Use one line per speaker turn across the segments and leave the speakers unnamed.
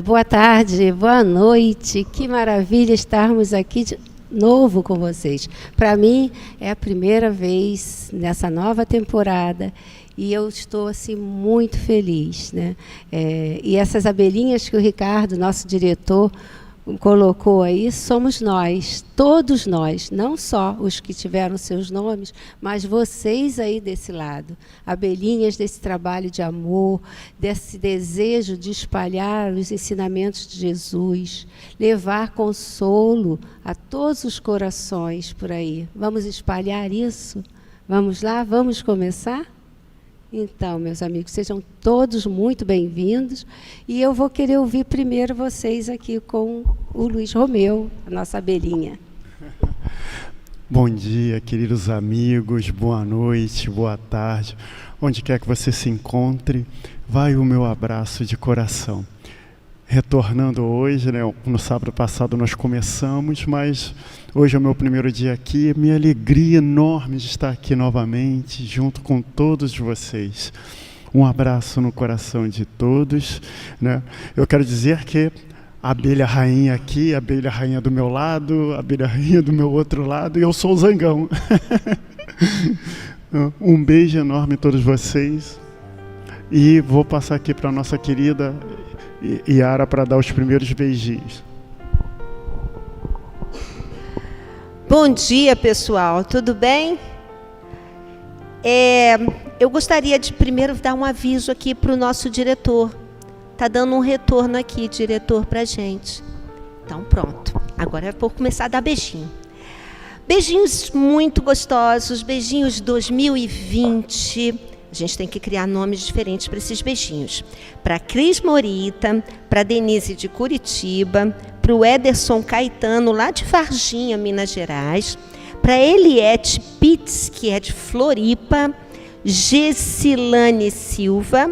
boa tarde, boa noite. Que maravilha estarmos aqui de novo com vocês. Para mim, é a primeira vez nessa nova temporada e eu estou assim muito feliz, né? E essas abelhinhas que o Ricardo, nosso diretor, colocou aí, somos nós, todos nós, não só os que tiveram seus nomes, mas vocês aí desse lado, abelhinhas desse trabalho de amor, desse desejo de espalhar os ensinamentos de Jesus, levar consolo a todos os corações por aí. Vamos espalhar isso? Vamos lá? Vamos começar? Então, meus amigos, sejam todos muito bem-vindos e eu vou querer ouvir primeiro vocês aqui com o Luiz Romeu, a nossa abelhinha.
Bom dia, queridos amigos, boa noite, boa tarde, onde quer que você se encontre, vai o meu abraço de coração. Retornando hoje, né, no sábado passado nós começamos, mas hoje é o meu primeiro dia aqui, minha alegria enorme de estar aqui novamente, junto com todos vocês. Um abraço no coração de todos, né? Eu quero dizer que a abelha rainha aqui, a abelha rainha do meu lado, a abelha rainha do meu outro lado, e eu sou o zangão. Um beijo enorme a todos vocês, e vou passar aqui para a nossa querida Yara para dar os primeiros beijinhos.
Bom dia, pessoal, tudo bem? Eu gostaria de primeiro dar um aviso aqui para o nosso diretor. Está dando um retorno aqui, diretor, para a gente. Então, pronto. Agora eu vou começar a dar beijinho. Beijinhos muito gostosos, beijinhos 2020. A gente tem que criar nomes diferentes para esses beijinhos. Para Cris Morita, para Denise de Curitiba, para o Ederson Caetano, lá de Varginha, Minas Gerais, para Eliette Pitts, que é de Floripa, Gessilane Silva,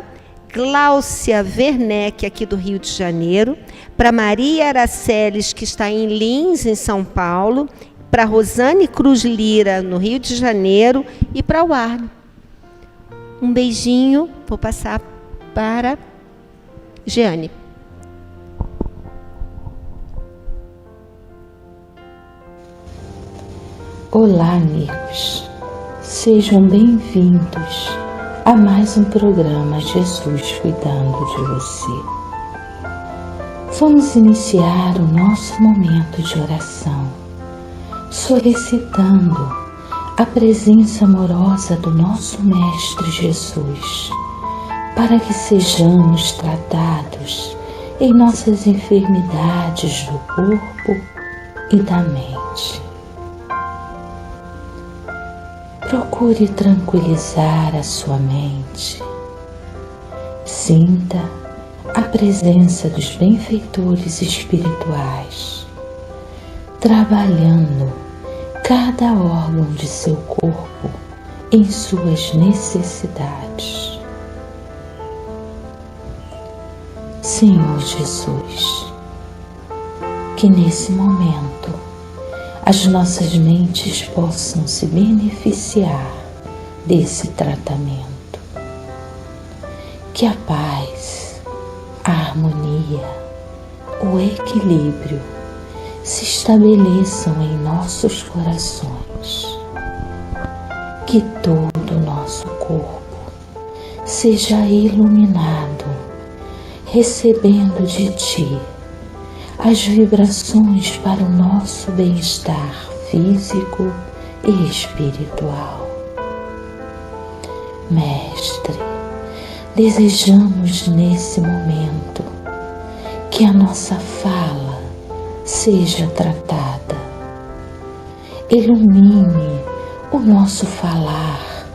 Gláucia Werneck, aqui do Rio de Janeiro, para Maria Araceles, que está em Lins, em São Paulo, para Rosane Cruz Lira, no Rio de Janeiro, e para o Arno. Um beijinho, vou passar para Jeane.
Olá, amigos. Sejam bem-vindos a mais um programa Jesus Cuidando de Você. Vamos iniciar o nosso momento de oração, solicitando a presença amorosa do nosso Mestre Jesus, para que sejamos tratados em nossas enfermidades do corpo e da mente. Procure tranquilizar a sua mente. Sinta a presença dos benfeitores espirituais, trabalhando cada órgão de seu corpo em suas necessidades. Senhor Jesus, que nesse momento as nossas mentes possam se beneficiar desse tratamento. Que a paz, a harmonia, o equilíbrio se estabeleçam em nossos corações. Que todo o nosso corpo seja iluminado, recebendo de Ti as vibrações para o nosso bem-estar físico e espiritual. Mestre, desejamos nesse momento que a nossa fala seja tratada. Ilumine o nosso falar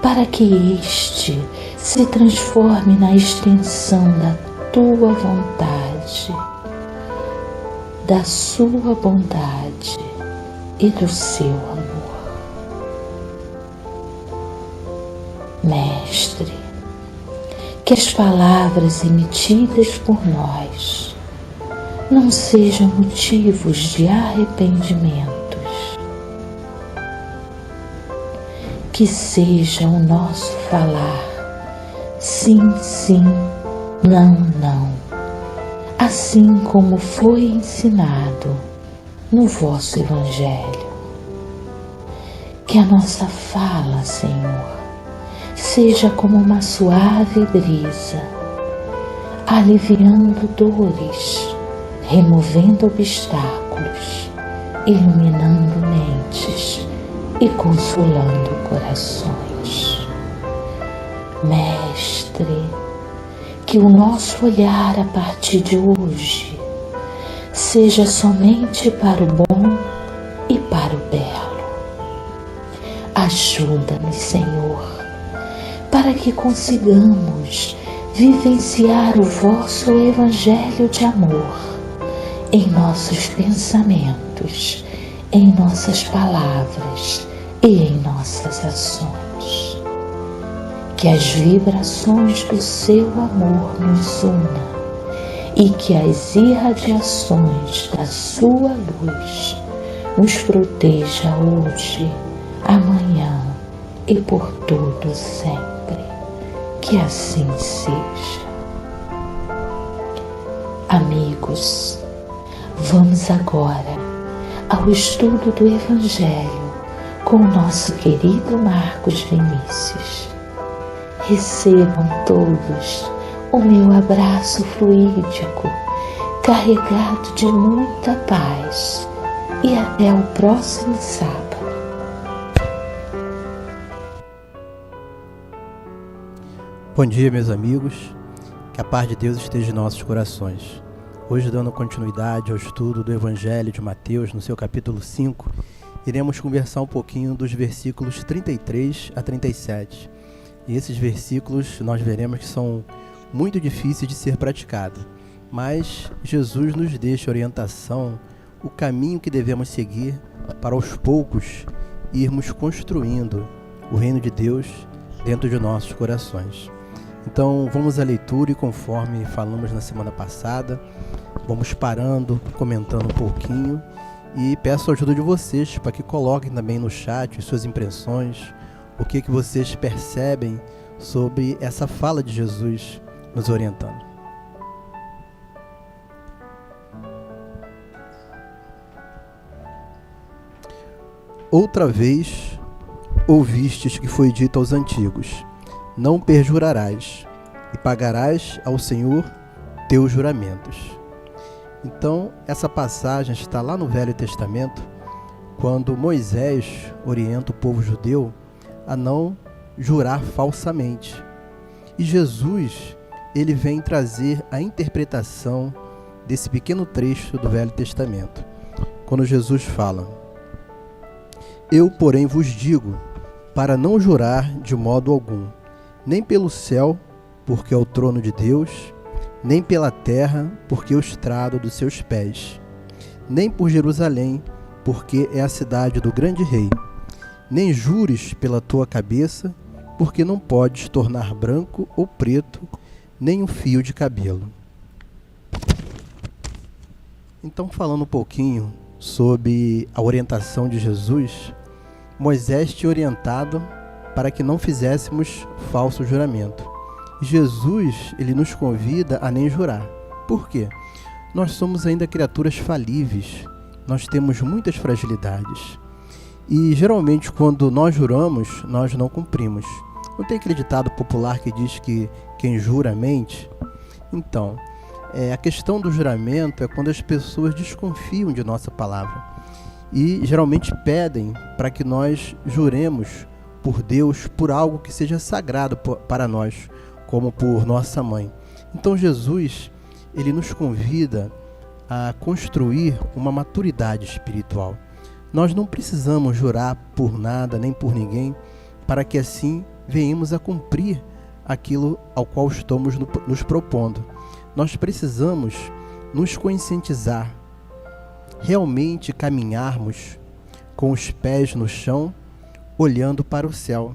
para que este se transforme na extensão da Tua vontade, da Sua bondade e do Seu amor. Mestre, que as palavras emitidas por nós não sejam motivos de arrependimentos, que seja o nosso falar sim, sim, não, não, assim como foi ensinado no vosso Evangelho. Que a nossa fala, Senhor, seja como uma suave brisa, aliviando dores, removendo obstáculos, iluminando mentes e consolando corações. Mestre, que o nosso olhar a partir de hoje seja somente para o bom e para o belo. Ajuda-nos, Senhor, para que consigamos vivenciar o vosso Evangelho de amor em nossos pensamentos, em nossas palavras e em nossas ações. Que as vibrações do seu amor nos unam e que as irradiações da sua luz nos proteja hoje, amanhã e por todo sempre. Que assim seja. Amigos, vamos agora ao estudo do Evangelho com o nosso querido Marcos Vinícius. Recebam todos o meu abraço fluídico, carregado de muita paz, e até o próximo sábado.
Bom dia, meus amigos, que a paz de Deus esteja em nossos corações. Hoje, dando continuidade ao estudo do Evangelho de Mateus, no seu capítulo 5, iremos conversar um pouquinho dos versículos 33 a 37. E esses versículos nós veremos que são muito difíceis de ser praticados, mas Jesus nos deixa orientação, o caminho que devemos seguir para aos poucos irmos construindo o reino de Deus dentro de nossos corações. Então vamos à leitura e, conforme falamos na semana passada, vamos parando, comentando um pouquinho, e peço a ajuda de vocês para que coloquem também no chat as suas impressões, o que vocês percebem sobre essa fala de Jesus nos orientando. Outra vez ouvistes que foi dito aos antigos: não perjurarás, e pagarás ao Senhor teus juramentos. Então, essa passagem está lá no Velho Testamento, quando Moisés orienta o povo judeu a não jurar falsamente. E Jesus, ele vem trazer a interpretação desse pequeno trecho do Velho Testamento, quando Jesus fala: eu, porém, vos digo, para não jurar de modo algum, nem pelo céu, porque é o trono de Deus, nem pela terra, porque é o estrado dos seus pés, nem por Jerusalém, porque é a cidade do grande rei, nem jures pela tua cabeça, porque não podes tornar branco ou preto nem um fio de cabelo. Então, falando um pouquinho sobre a orientação de Jesus, Moisés tinha orientado para que não fizéssemos falso juramento. E Jesus, ele nos convida a nem jurar. Por quê? Nós somos ainda criaturas falíveis, nós temos muitas fragilidades. E geralmente quando nós juramos, nós não cumprimos. Não tem aquele ditado popular que diz que quem jura mente? Então, a questão do juramento é quando as pessoas desconfiam de nossa palavra e geralmente pedem para que nós juremos por Deus, por algo que seja sagrado para nós, como por nossa mãe. Então Jesus, ele nos convida a construir uma maturidade espiritual. Nós não precisamos jurar por nada, nem por ninguém, para que assim venhamos a cumprir aquilo ao qual estamos nos propondo. Nós precisamos nos conscientizar, realmente caminharmos com os pés no chão, olhando para o céu,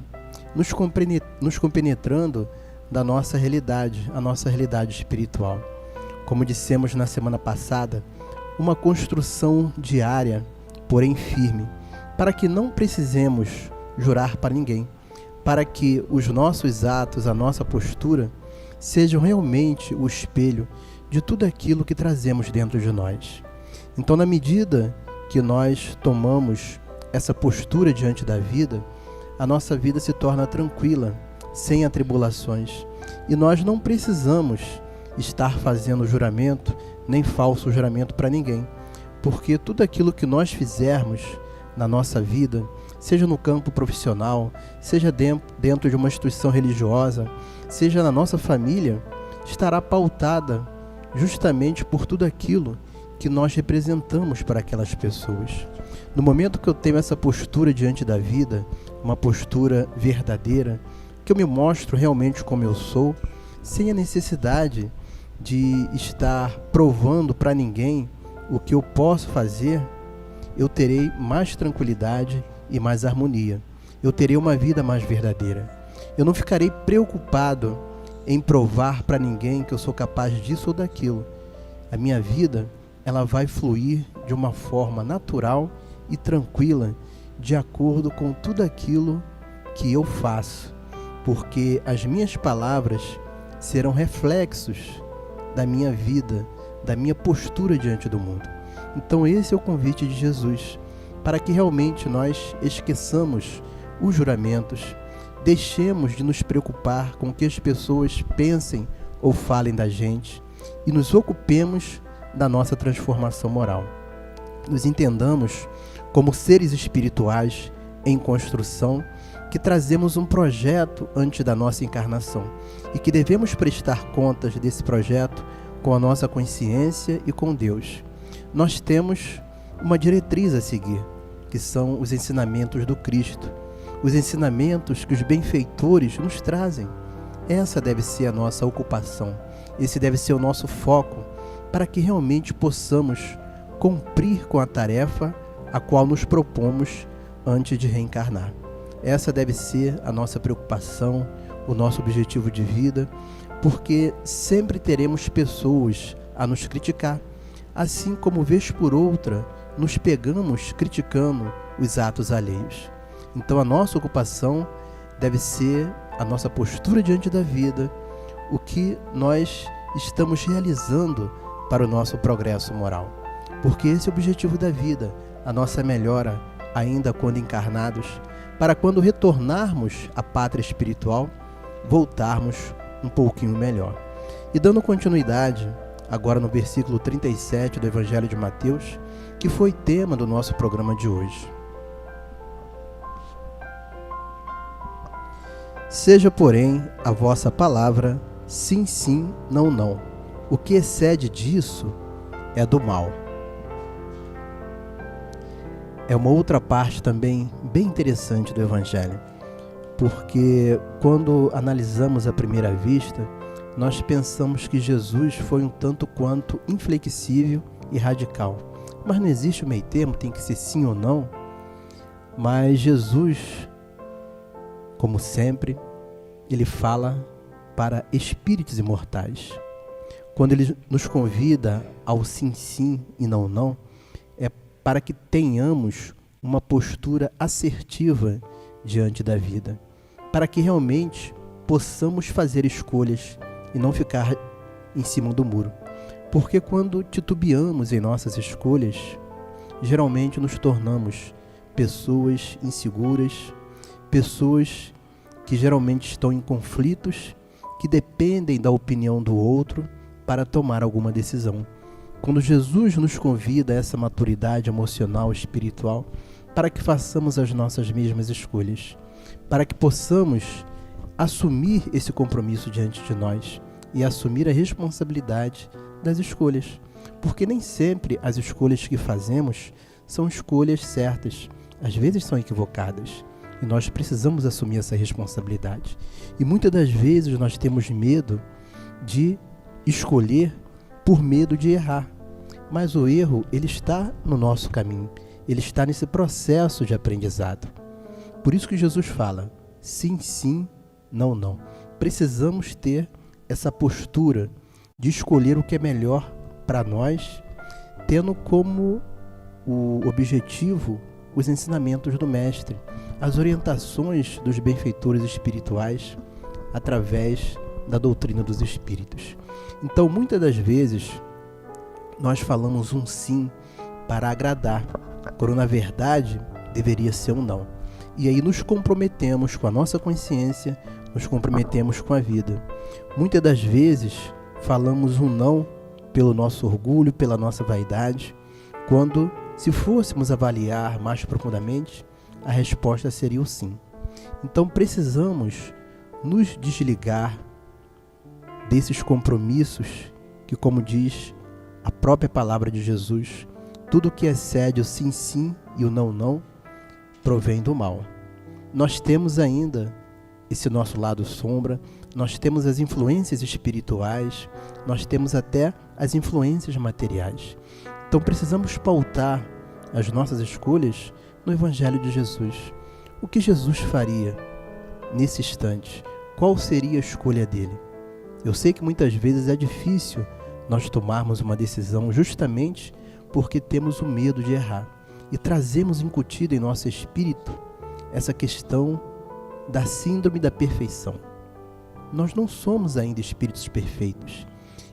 nos compenetrando da nossa realidade, a nossa realidade espiritual. Como dissemos na semana passada, uma construção diária, porém firme, para que não precisemos jurar para ninguém, para que os nossos atos, a nossa postura, sejam realmente o espelho de tudo aquilo que trazemos dentro de nós. Então, na medida que nós tomamos essa postura diante da vida, a nossa vida se torna tranquila, sem atribulações. E nós não precisamos estar fazendo juramento, nem falso juramento para ninguém. Porque tudo aquilo que nós fizermos na nossa vida, seja no campo profissional, seja dentro de uma instituição religiosa, seja na nossa família, estará pautada justamente por tudo aquilo que nós representamos para aquelas pessoas. No momento que eu tenho essa postura diante da vida, uma postura verdadeira, que eu me mostro realmente como eu sou, sem a necessidade de estar provando para ninguém o que eu posso fazer, eu terei mais tranquilidade e mais harmonia. Eu terei uma vida mais verdadeira. Eu não ficarei preocupado em provar para ninguém que eu sou capaz disso ou daquilo. A minha vida, ela vai fluir de uma forma natural e tranquila, de acordo com tudo aquilo que eu faço, porque as minhas palavras serão reflexos da minha vida, da minha postura diante do mundo. Então esse é o convite de Jesus, para que realmente nós esqueçamos os juramentos, deixemos de nos preocupar com o que as pessoas pensem ou falem da gente e nos ocupemos da nossa transformação moral. Nos entendamos como seres espirituais em construção, que trazemos um projeto antes da nossa encarnação e que devemos prestar contas desse projeto com a nossa consciência e com Deus. Nós temos uma diretriz a seguir, que são os ensinamentos do Cristo, os ensinamentos que os benfeitores nos trazem. Essa deve ser a nossa ocupação, esse deve ser o nosso foco, para que realmente possamos cumprir com a tarefa a qual nos propomos antes de reencarnar. Essa deve ser a nossa preocupação, o nosso objetivo de vida, porque sempre teremos pessoas a nos criticar, assim como vez por outra nos pegamos criticando os atos alheios. Então a nossa ocupação deve ser a nossa postura diante da vida, o que nós estamos realizando para o nosso progresso moral. Porque esse é o objetivo da vida, a nossa melhora ainda quando encarnados, para quando retornarmos à pátria espiritual, voltarmos um pouquinho melhor. E dando continuidade, agora no versículo 37 do Evangelho de Mateus, que foi tema do nosso programa de hoje. Seja, porém, a vossa palavra sim, sim, não, não. O que excede disso é do mal. É uma outra parte também bem interessante do Evangelho, porque quando analisamos à primeira vista, nós pensamos que Jesus foi um tanto quanto inflexível e radical. Mas não existe o meio termo, tem que ser sim ou não. Mas Jesus, como sempre, ele fala para espíritos imortais. Quando ele nos convida ao sim, sim e não, não, é para que tenhamos uma postura assertiva diante da vida, para que realmente possamos fazer escolhas e não ficar em cima do muro. Porque quando titubeamos em nossas escolhas, geralmente nos tornamos pessoas inseguras, pessoas que geralmente estão em conflitos, que dependem da opinião do outro para tomar alguma decisão. Quando Jesus nos convida a essa maturidade emocional, espiritual, para que façamos as nossas mesmas escolhas, para que possamos assumir esse compromisso diante de nós e assumir a responsabilidade das escolhas, porque nem sempre as escolhas que fazemos são escolhas certas, às vezes são equivocadas, e nós precisamos assumir essa responsabilidade. E muitas das vezes nós temos medo de escolher por medo de errar, mas o erro, ele está no nosso caminho, ele está nesse processo de aprendizado. Por isso que Jesus fala, sim, sim, não, não. Precisamos ter essa postura de escolher o que é melhor para nós, tendo como o objetivo os ensinamentos do Mestre, as orientações dos benfeitores espirituais através da doutrina dos Espíritos. Então, muitas das vezes, nós falamos um sim para agradar, quando na verdade deveria ser um não. E aí nos comprometemos com a nossa consciência, nos comprometemos com a vida. Muitas das vezes falamos um não pelo nosso orgulho, pela nossa vaidade, quando, se fôssemos avaliar mais profundamente, a resposta seria o sim. Então precisamos nos desligar desses compromissos que, como diz a própria palavra de Jesus, tudo que excede o sim, sim e o não, não, provém do mal. Nós temos ainda esse nosso lado sombra, nós temos as influências espirituais, nós temos até as influências materiais. Então precisamos pautar as nossas escolhas no Evangelho de Jesus. O que Jesus faria nesse instante? Qual seria a escolha dele? Eu sei que muitas vezes é difícil nós tomarmos uma decisão justamente porque temos o medo de errar e trazemos incutido em nosso espírito essa questão da síndrome da perfeição. Nós não somos ainda espíritos perfeitos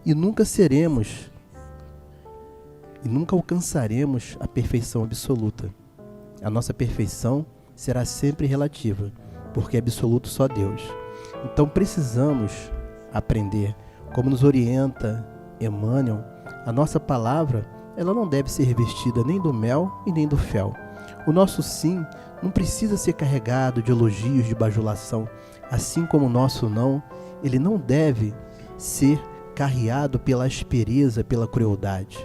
e nunca seremos e nunca alcançaremos a perfeição absoluta. A nossa perfeição será sempre relativa, porque é absoluto só Deus. Então precisamos aprender, como nos orienta Emmanuel, a nossa palavra, ela não deve ser revestida nem do mel e nem do fel. O nosso sim não precisa ser carregado de elogios, de bajulação, assim como o nosso não, ele não deve ser carreado pela aspereza, pela crueldade.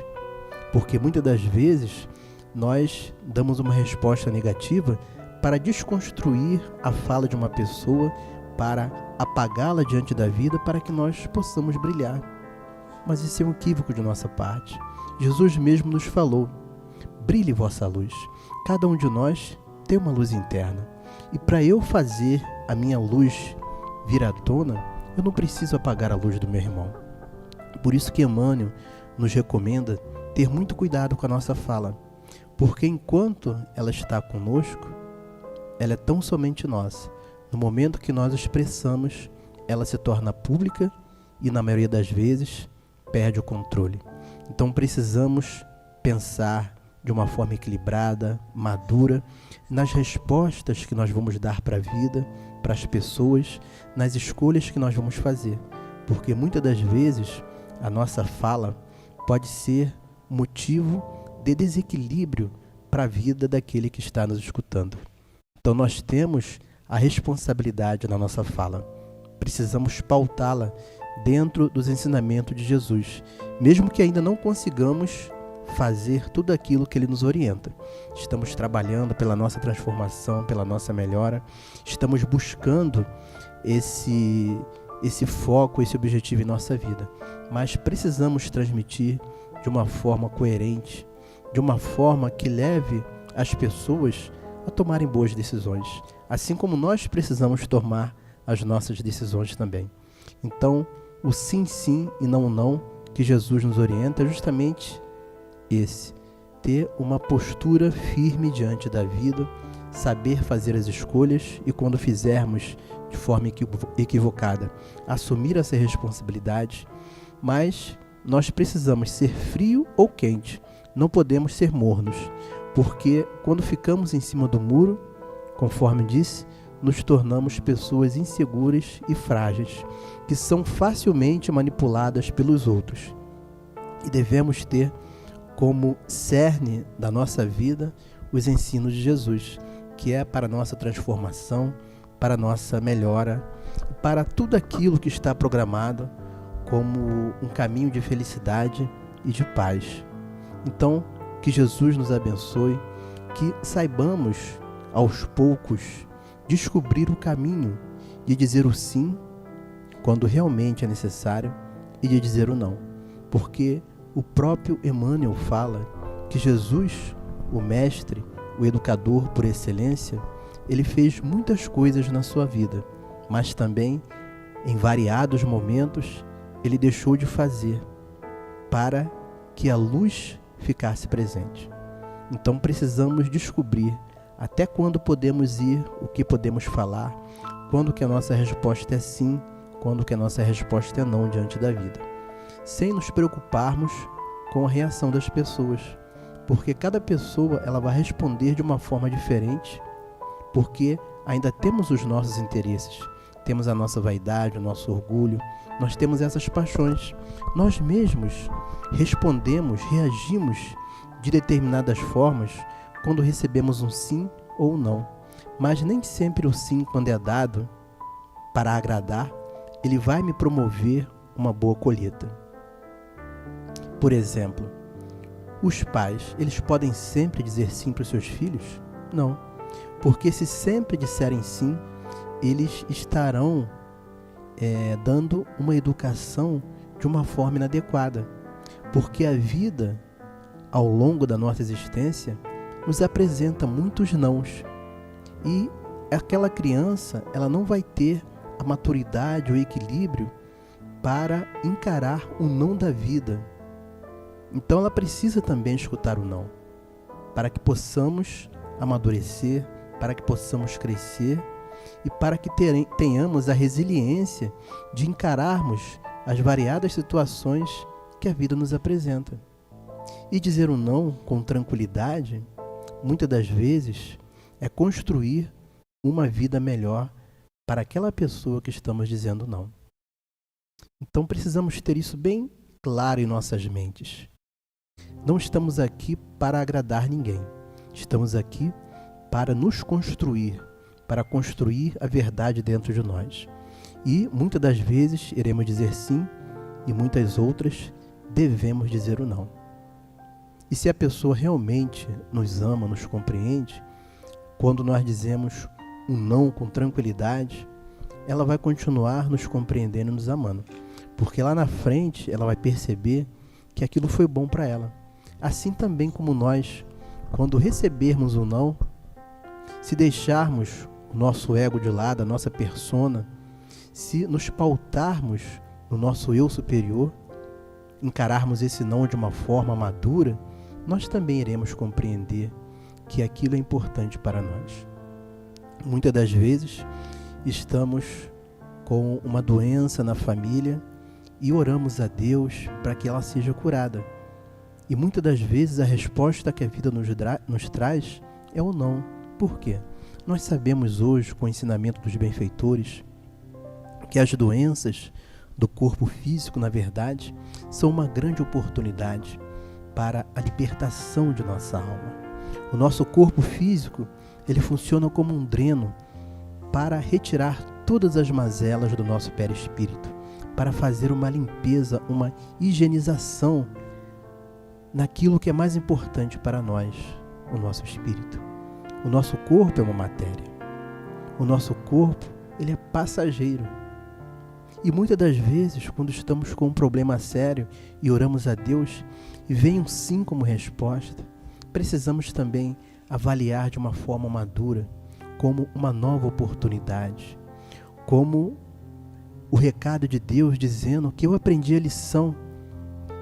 Porque muitas das vezes nós damos uma resposta negativa para desconstruir a fala de uma pessoa, para apagá-la diante da vida, para que nós possamos brilhar. Mas isso é um equívoco de nossa parte. Jesus mesmo nos falou: brilhe vossa luz. Cada um de nós tem uma luz interna. E para eu fazer a minha luz vir à tona, eu não preciso apagar a luz do meu irmão. Por isso que Emmanuel nos recomenda ter muito cuidado com a nossa fala, porque enquanto ela está conosco, ela é tão somente nossa. No momento que nós expressamos, ela se torna pública e, na maioria das vezes, perde o controle. Então precisamos pensar de uma forma equilibrada, madura, nas respostas que nós vamos dar para a vida, para as pessoas, nas escolhas que nós vamos fazer. Porque muitas das vezes a nossa fala pode ser motivo de desequilíbrio para a vida daquele que está nos escutando. Então nós temos a responsabilidade na nossa fala. Precisamos pautá-la dentro dos ensinamentos de Jesus, mesmo que ainda não consigamos fazer tudo aquilo que ele nos orienta. Estamos trabalhando pela nossa transformação, pela nossa melhora, estamos buscando esse foco, esse objetivo em nossa vida, mas precisamos transmitir de uma forma coerente, de uma forma que leve as pessoas a tomarem boas decisões, assim como nós precisamos tomar as nossas decisões também. Então, o sim, sim e não, não que Jesus nos orienta é justamente esse: ter uma postura firme diante da vida, saber fazer as escolhas e, quando fizermos de forma equivocada, assumir essa responsabilidade. Mas nós precisamos ser frio ou quente, não podemos ser mornos, porque quando ficamos em cima do muro, conforme disse, nos tornamos pessoas inseguras e frágeis, que são facilmente manipuladas pelos outros. E devemos ter como cerne da nossa vida os ensinos de Jesus, que é para a nossa transformação, para a nossa melhora, para tudo aquilo que está programado como um caminho de felicidade e de paz. Então, que Jesus nos abençoe, que saibamos aos poucos descobrir o caminho de dizer o sim quando realmente é necessário e de dizer o não, porque o próprio Emmanuel fala que Jesus, o mestre, o educador por excelência, ele fez muitas coisas na sua vida, mas também, em variados momentos, ele deixou de fazer para que a luz ficasse presente. Então precisamos descobrir até quando podemos ir, o que podemos falar, quando que a nossa resposta é sim, quando que a nossa resposta é não diante da vida. sem nos preocuparmos com a reação das pessoas, porque cada pessoa ela vai responder de uma forma diferente, porque ainda temos os nossos interesses, temos a nossa vaidade, o nosso orgulho, nós temos essas paixões. Nós mesmos respondemos, reagimos de determinadas formas quando recebemos um sim ou um não. Mas nem sempre o sim, quando é dado para agradar, ele vai me promover uma boa colheita. Por exemplo, os pais, eles podem sempre dizer sim para os seus filhos? Não, porque se sempre disserem sim, eles estarão dando uma educação de uma forma inadequada, porque a vida, ao longo da nossa existência, nos apresenta muitos nãos, e aquela criança ela não vai ter a maturidade, o equilíbrio para encarar o não da vida. Então ela precisa também escutar o não, para que possamos amadurecer, para que possamos crescer e para que tenhamos a resiliência de encararmos as variadas situações que a vida nos apresenta. E dizer um não com tranquilidade, muitas das vezes, é construir uma vida melhor para aquela pessoa que estamos dizendo não. Então precisamos ter isso bem claro em nossas mentes. Não estamos aqui para agradar ninguém. Estamos aqui para nos construir, para construir a verdade dentro de nós. E muitas das vezes iremos dizer sim e muitas outras devemos dizer o não. E se a pessoa realmente nos ama, nos compreende, quando nós dizemos um não com tranquilidade, ela vai continuar nos compreendendo e nos amando. Porque lá na frente ela vai perceber que aquilo foi bom para ela. Assim também como nós, quando recebermos o não, se deixarmos o nosso ego de lado, a nossa persona, se nos pautarmos no nosso eu superior, encararmos esse não de uma forma madura, nós também iremos compreender que aquilo é importante para nós. Muitas das vezes estamos com uma doença na família e oramos a Deus para que ela seja curada. E muitas das vezes a resposta que a vida nos traz é o não. Por quê? Nós sabemos hoje, com o ensinamento dos benfeitores, que as doenças do corpo físico, na verdade, são uma grande oportunidade para a libertação de nossa alma. O nosso corpo físico, ele funciona como um dreno para retirar todas as mazelas do nosso perispírito, para fazer uma limpeza, uma higienização naquilo que é mais importante para nós, o nosso espírito. O nosso corpo é uma matéria. O nosso corpo, ele é passageiro. E muitas das vezes, quando estamos com um problema sério e oramos a Deus e vem um sim como resposta, precisamos também avaliar de uma forma madura, como uma nova oportunidade, como o recado de Deus dizendo que eu aprendi a lição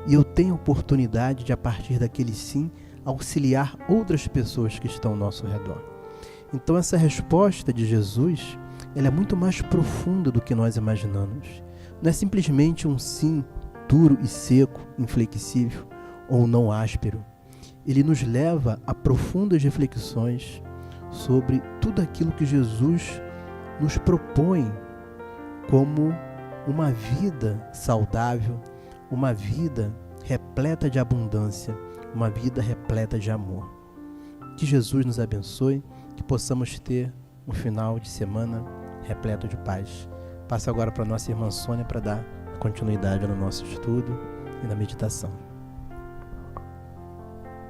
e eu tenho a oportunidade de, a partir daquele sim, auxiliar outras pessoas que estão ao nosso redor. Então essa resposta de Jesus, ela é muito mais profunda do que nós imaginamos. Não é simplesmente um sim duro e seco, inflexível ou não áspero. Ele nos leva a profundas reflexões sobre tudo aquilo que Jesus nos propõe como uma vida saudável, uma vida repleta de abundância, uma vida repleta de amor. Que Jesus nos abençoe, que possamos ter um final de semana repleto de paz. Passo agora para a nossa irmã Sônia para dar continuidade no nosso estudo e na meditação.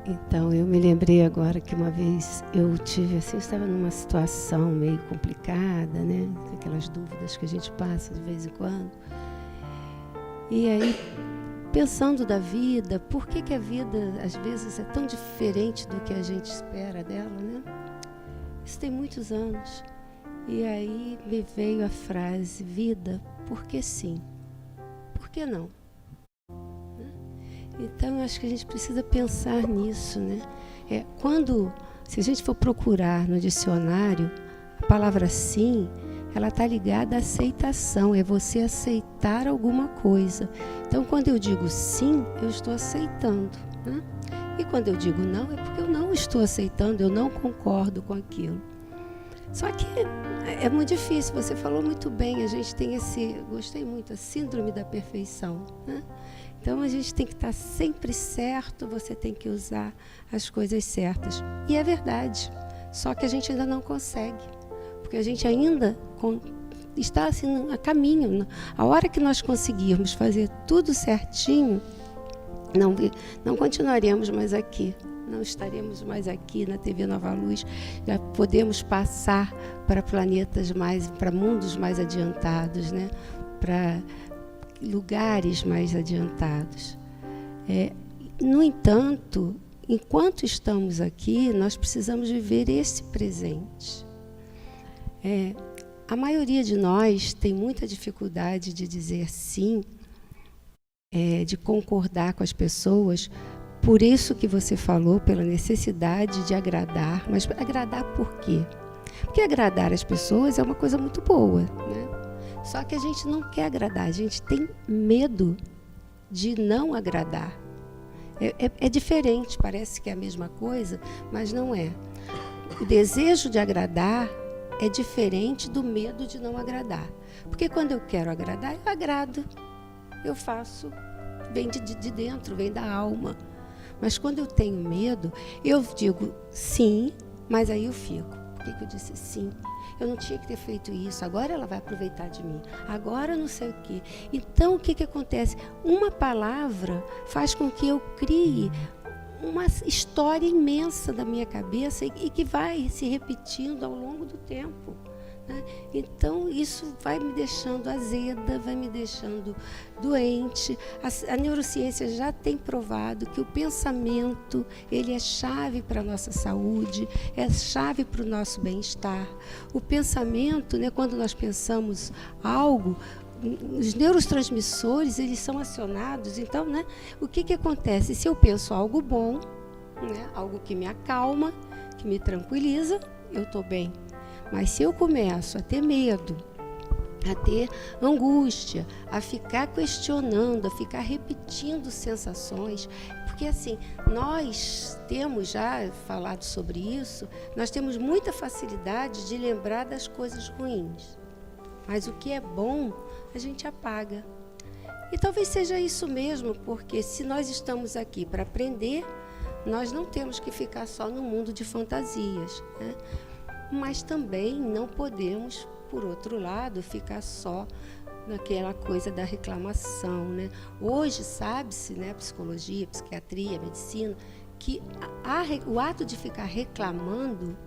Então, eu me lembrei agora que uma vez eu estava numa situação meio complicada, né? Aquelas dúvidas que a gente passa de vez em quando. E aí, pensando da vida, por que a vida às vezes é tão diferente do que a gente espera dela, né? Isso tem muitos anos. E aí me veio a frase, vida, por que sim? Por que não? Então, acho que a gente precisa pensar nisso, né? Se a gente for procurar no dicionário, a palavra sim, ela está ligada à aceitação, é você aceitar alguma coisa. Então, quando eu digo sim, eu estou aceitando, né? E quando eu digo não, é porque eu não estou aceitando, eu não concordo com aquilo. Só que é muito difícil, você falou muito bem, a gente tem gostei muito, a síndrome da perfeição, né? Então, a gente tem que estar sempre certo, você tem que usar as coisas certas. E é verdade, só que a gente ainda não consegue, porque a gente ainda está assim, a caminho. A hora que nós conseguirmos fazer tudo certinho, não continuaremos mais aqui, não estaremos mais aqui na TV Nova Luz, já podemos passar para planetas para mundos mais adiantados, né? Para lugares mais adiantados. No entanto, enquanto estamos aqui, nós precisamos viver esse presente. A maioria de nós tem muita dificuldade de dizer sim, de concordar com as pessoas, por isso que você falou, pela necessidade de agradar. Mas agradar por quê? Porque agradar as pessoas é uma coisa muito boa, né? Só que a gente não quer agradar, a gente tem medo de não agradar. É diferente, parece que é a mesma coisa, mas não é. O desejo de agradar é diferente do medo de não agradar. Porque quando eu quero agradar, eu agrado. Eu faço, vem de dentro, vem da alma. Mas quando eu tenho medo, eu digo sim, mas aí eu fico. Por que eu disse sim? Eu não tinha que ter feito isso, agora ela vai aproveitar de mim, agora não sei o quê. Então, o que acontece? Uma palavra faz com que eu crie uma história imensa da minha cabeça e que vai se repetindo ao longo do tempo, né? Então, isso vai me deixando azeda, vai me deixando doente. A neurociência já tem provado que o pensamento, ele é chave para a nossa saúde, é chave para o nosso bem-estar. O pensamento, né, quando nós pensamos algo, os neurotransmissores, eles são acionados. Então, né, o que acontece? Se eu penso algo bom, né, algo que me acalma, que me tranquiliza, eu estou bem. Mas se eu começo a ter medo, a ter angústia, a ficar questionando, a ficar repetindo sensações, porque assim, nós temos já falado sobre isso, nós temos muita facilidade de lembrar das coisas ruins. Mas o que é bom, a gente apaga. E talvez seja isso mesmo, porque se nós estamos aqui para aprender, nós não temos que ficar só no mundo de fantasias, né? Mas também não podemos, por outro lado, ficar só naquela coisa da reclamação, né? Hoje sabe-se, né, psicologia, psiquiatria, medicina, que o ato de ficar reclamando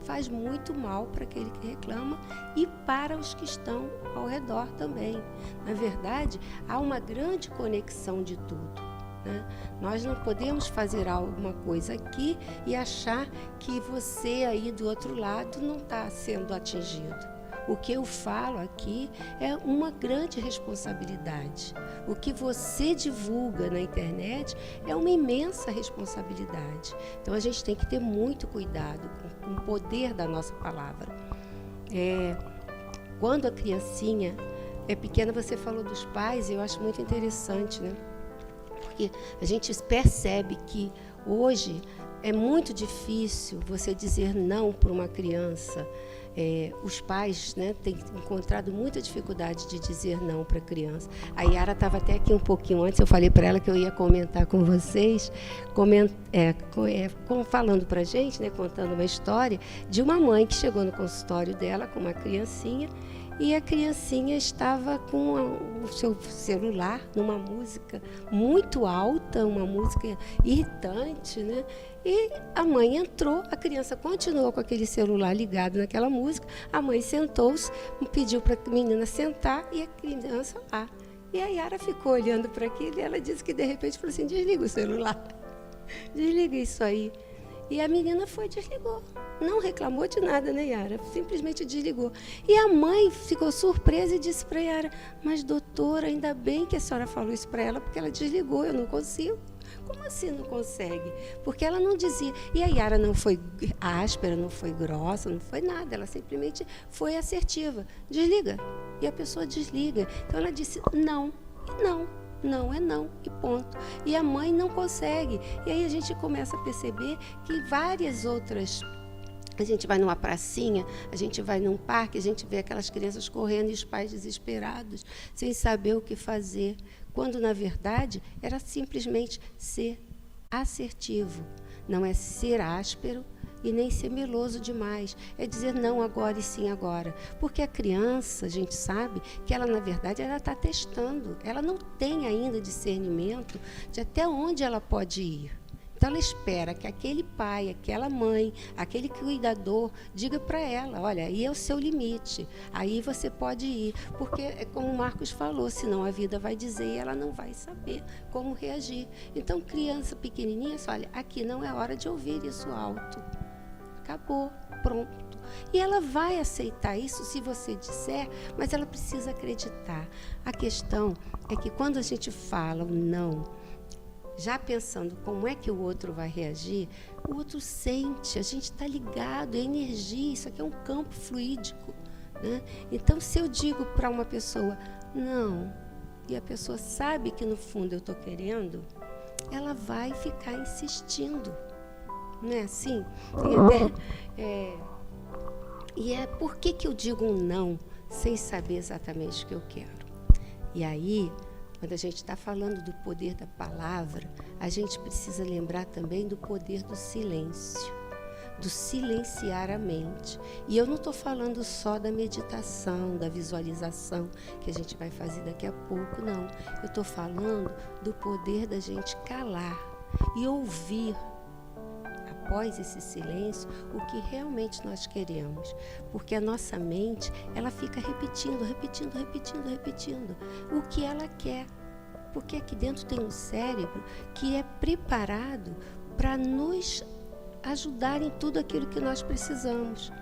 faz muito mal para aquele que reclama e para os que estão ao redor também. Na verdade, há uma grande conexão de tudo, né? Nós não podemos fazer alguma coisa aqui e achar que você aí do outro lado não está sendo atingido. O que eu falo aqui é uma grande responsabilidade. O que você divulga na internet é uma imensa responsabilidade. Então, a gente tem que ter muito cuidado com o poder da nossa palavra. Quando a criancinha é pequena, você falou dos pais, e eu acho muito interessante, né? Porque a gente percebe que hoje é muito difícil você dizer não para uma criança. Os pais, né, têm encontrado muita dificuldade de dizer não para a criança. A Yara estava até aqui um pouquinho antes, eu falei para ela que eu ia comentar com vocês, falando para a gente, né, contando uma história de uma mãe que chegou no consultório dela com uma criancinha, e a criancinha estava com o seu celular numa música muito alta, uma música irritante, né? E a mãe entrou, a criança continuou com aquele celular ligado naquela música, a mãe sentou-se, pediu para a menina sentar e a criança lá. E a Yara ficou olhando para aquilo e ela disse que de repente falou assim: desliga o celular, desliga isso aí. E a menina foi e desligou. Não reclamou de nada, né, Yara? Simplesmente desligou. E a mãe ficou surpresa e disse para a Yara: mas doutora, ainda bem que a senhora falou isso para ela, porque ela desligou, eu não consigo. Como assim não consegue? Porque ela não dizia. E a Yara não foi áspera, não foi grossa, não foi nada. Ela simplesmente foi assertiva. Desliga. E a pessoa desliga. Então ela disse não e não. Não é não e ponto. E a mãe não consegue. E aí a gente começa a perceber que várias outras... A gente vai numa pracinha, a gente vai num parque, a gente vê aquelas crianças correndo e os pais desesperados, sem saber o que fazer, quando, na verdade, era simplesmente ser assertivo. Não é ser áspero e nem ser meloso demais. É dizer não agora e sim agora. Porque a criança, a gente sabe que ela, na verdade, ela está testando. Ela não tem ainda discernimento de até onde ela pode ir. Então, ela espera que aquele pai, aquela mãe, aquele cuidador diga para ela, olha, aí é o seu limite, aí você pode ir. Porque, é como o Marcos falou, senão a vida vai dizer e ela não vai saber como reagir. Então, criança pequenininha, olha, aqui não é hora de ouvir isso alto. Acabou, pronto. E ela vai aceitar isso se você disser, mas ela precisa acreditar. A questão é que quando a gente fala o não, já pensando como é que o outro vai reagir, o outro sente, a gente está ligado, é energia, isso aqui é um campo fluídico, né? Então, se eu digo para uma pessoa, não, e a pessoa sabe que no fundo eu estou querendo, ela vai ficar insistindo, não é assim? E é por que eu digo um não sem saber exatamente o que eu quero? E aí... Quando a gente está falando do poder da palavra, a gente precisa lembrar também do poder do silêncio, do silenciar a mente. E eu não estou falando só da meditação, da visualização, que a gente vai fazer daqui a pouco, não. Eu estou falando do poder da gente calar e ouvir, após esse silêncio, o que realmente nós queremos. Porque a nossa mente, ela fica repetindo o que ela quer. Porque aqui dentro tem um cérebro que é preparado para nos ajudar em tudo aquilo que nós precisamos.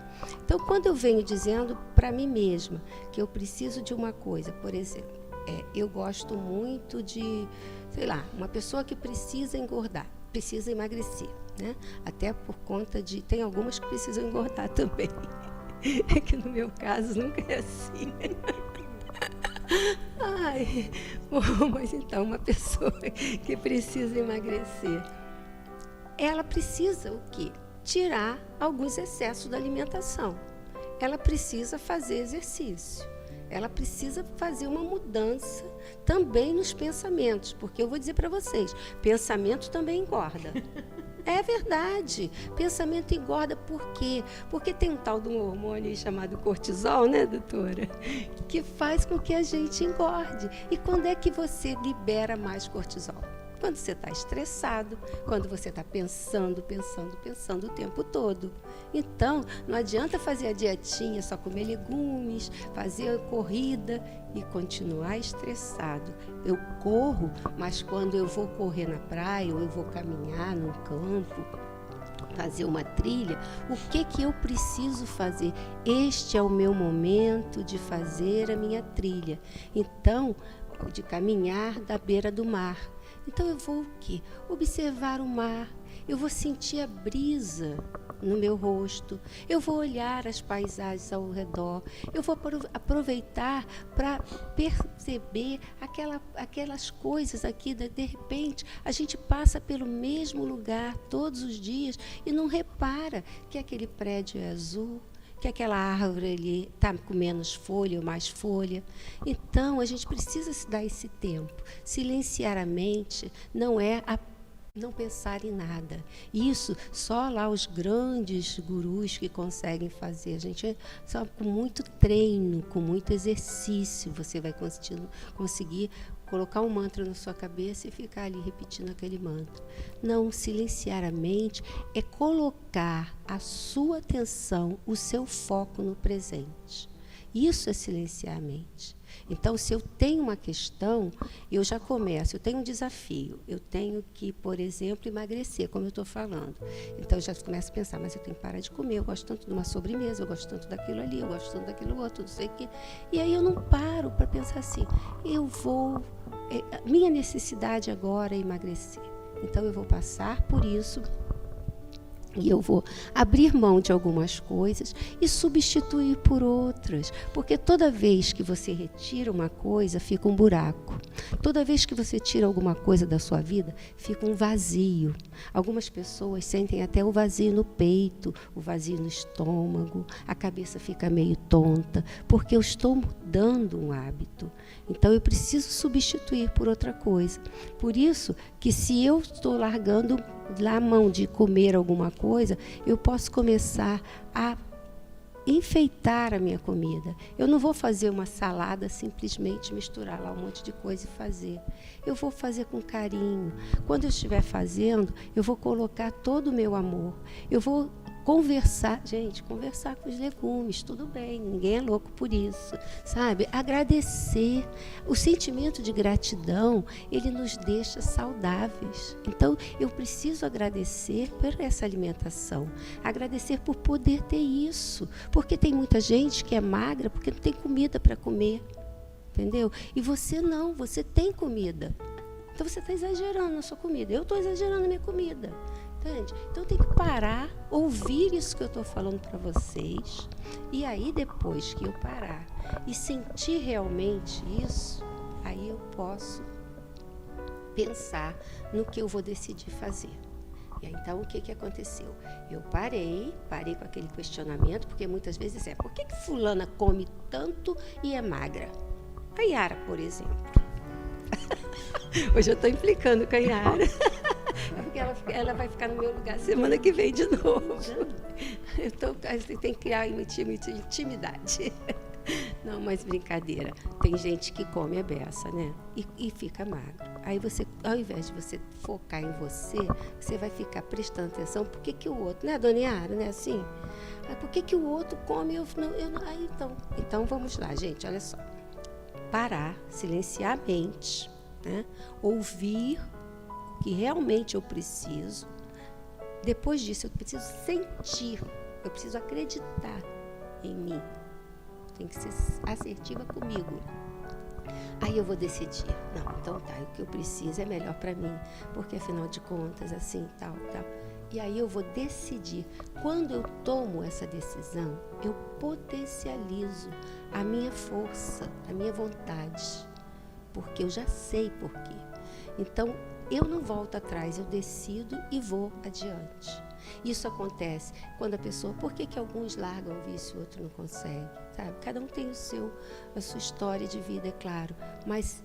Então, quando eu venho dizendo para mim mesma que eu preciso de uma coisa, por exemplo, eu gosto muito de, sei lá, uma pessoa que precisa engordar, precisa emagrecer, né? Até por conta de... Tem algumas que precisam engordar também. É que no meu caso nunca é assim. Ai, bom, mas então uma pessoa que precisa emagrecer, ela precisa o quê? Tirar alguns excessos da alimentação. Ela precisa fazer exercício. Ela precisa fazer uma mudança também nos pensamentos, porque eu vou dizer para vocês, pensamento também engorda. É verdade, pensamento engorda por quê? Porque tem um tal de um hormônio chamado cortisol, né, doutora? Que faz com que a gente engorde. E quando é que você libera mais cortisol? Quando você está estressado, quando você está pensando o tempo todo. Então, não adianta fazer a dietinha, só comer legumes, fazer a corrida e continuar estressado. Eu corro, mas quando eu vou correr na praia ou eu vou caminhar no campo, fazer uma trilha, o que eu preciso fazer? Este é o meu momento de fazer a minha trilha. Então, de caminhar da beira do mar. Então eu vou o quê? Observar o mar, eu vou sentir a brisa no meu rosto, eu vou olhar as paisagens ao redor, eu vou aproveitar para perceber aquelas coisas aqui, de repente a gente passa pelo mesmo lugar todos os dias e não repara que aquele prédio é azul, que aquela árvore ali está com menos folha ou mais folha. Então, a gente precisa se dar esse tempo. Silenciar a mente não é não pensar em nada. Isso só lá os grandes gurus que conseguem fazer. A gente só com muito treino, com muito exercício, você vai conseguir colocar um mantra na sua cabeça e ficar ali repetindo aquele mantra. Não, silenciar a mente é colocar a sua atenção, o seu foco no presente. Isso é silenciar a mente. Então, se eu tenho uma questão, eu já começo, eu tenho um desafio, eu tenho que, por exemplo, emagrecer, como eu estou falando. Então, eu já começo a pensar, mas eu tenho que parar de comer, eu gosto tanto de uma sobremesa, eu gosto tanto daquilo ali, eu gosto tanto daquilo outro, não sei o quê. E aí eu não paro para pensar assim, minha necessidade agora é emagrecer. Então eu vou passar por isso e eu vou abrir mão de algumas coisas e substituir por outras, porque toda vez que você retira uma coisa, fica um buraco. Toda vez que você tira alguma coisa da sua vida, fica um vazio. Algumas pessoas sentem até o vazio no peito, o vazio no estômago, a cabeça fica meio tonta, porque eu estou mudando um hábito. Então eu preciso substituir por outra coisa. Por isso que se eu estou largando a mão de comer alguma coisa, eu posso começar a enfeitar a minha comida. Eu não vou fazer uma salada, simplesmente misturar lá um monte de coisa e fazer. Eu vou fazer com carinho. Quando eu estiver fazendo, eu vou colocar todo o meu amor. Eu vou conversar, gente, conversar com os legumes, tudo bem, ninguém é louco por isso, sabe? Agradecer. O sentimento de gratidão, ele nos deixa saudáveis. Então, eu preciso agradecer por essa alimentação, agradecer por poder ter isso, porque tem muita gente que é magra porque não tem comida para comer, entendeu? E você não, você tem comida. Então, você está exagerando na sua comida. Eu estou exagerando na minha comida. Entende? Então tem que parar, ouvir isso que eu estou falando para vocês, e aí depois que eu parar e sentir realmente isso, aí eu posso pensar no que eu vou decidir fazer. E aí, então o que aconteceu? Eu parei com aquele questionamento, porque muitas vezes por que fulana come tanto e é magra? A Yara, por exemplo. Hoje eu estou implicando com a Yara. Porque ela vai ficar no meu lugar semana que vem de novo. Então, a gente tem que criar intimidade. Não, mas brincadeira. Tem gente que come a beça, né? E fica magro. Aí você, ao invés de você focar em você, você vai ficar prestando atenção. Por que o outro, né, dona Yara, né, assim? Por que o outro come? Eu não. Aí, então, vamos lá, gente, olha só. Parar, silenciar a mente, né? Ouvir que realmente eu preciso. Depois disso, eu preciso sentir, eu preciso acreditar em mim. Tem que ser assertiva comigo. Aí eu vou decidir. Não, então tá, o que eu preciso é melhor para mim, porque afinal de contas, assim, tal. E aí eu vou decidir. Quando eu tomo essa decisão, eu potencializo a minha força, a minha vontade, porque eu já sei por quê. Então, eu não volto atrás, eu decido e vou adiante. Isso acontece quando a pessoa... Por que alguns largam o vício e o outro não consegue? Sabe? Cada um tem a sua história de vida, é claro. Mas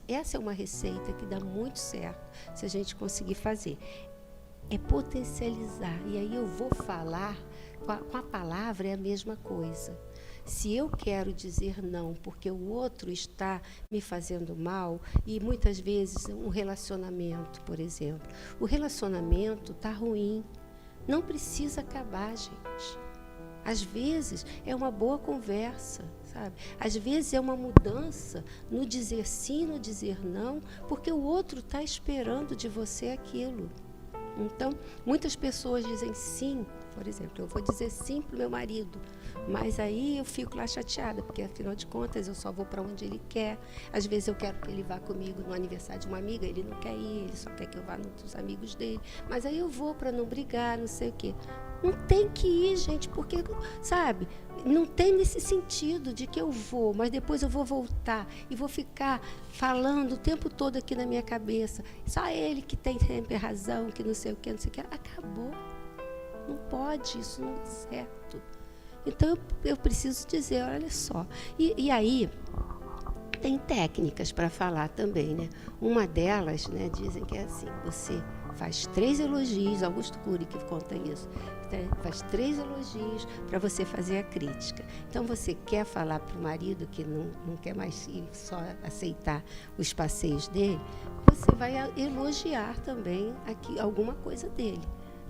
essa é uma receita que dá muito certo se a gente conseguir fazer. É potencializar. E aí eu vou falar... Com a palavra é a mesma coisa. Se eu quero dizer não porque o outro está me fazendo mal, e muitas vezes um relacionamento, por exemplo, o relacionamento está ruim, não precisa acabar, gente. Às vezes é uma boa conversa, sabe? Às vezes é uma mudança no dizer sim, no dizer não, porque o outro está esperando de você aquilo. Então, muitas pessoas dizem sim, por exemplo, eu vou dizer sim para o meu marido, mas aí eu fico lá chateada, porque afinal de contas eu só vou para onde ele quer. Às vezes eu quero que ele vá comigo no aniversário de uma amiga, ele não quer ir, ele só quer que eu vá nos amigos dele, mas aí eu vou para não brigar, não sei o quê. Não tem que ir, gente, porque, sabe, não tem nesse sentido de que eu vou, mas depois eu vou voltar e vou ficar falando o tempo todo aqui na minha cabeça. Só ele que tem sempre razão, que não sei o que, não sei o que. Acabou. Não pode, isso não é certo. Então, eu preciso dizer, olha só. E aí, tem técnicas para falar também, né? Uma delas, né, dizem que é assim, você faz 3 elogios, Augusto Cury que conta isso, faz 3 elogios para você fazer a crítica. Então, você quer falar para o marido que não quer mais só aceitar os passeios dele, você vai elogiar também aqui, alguma coisa dele.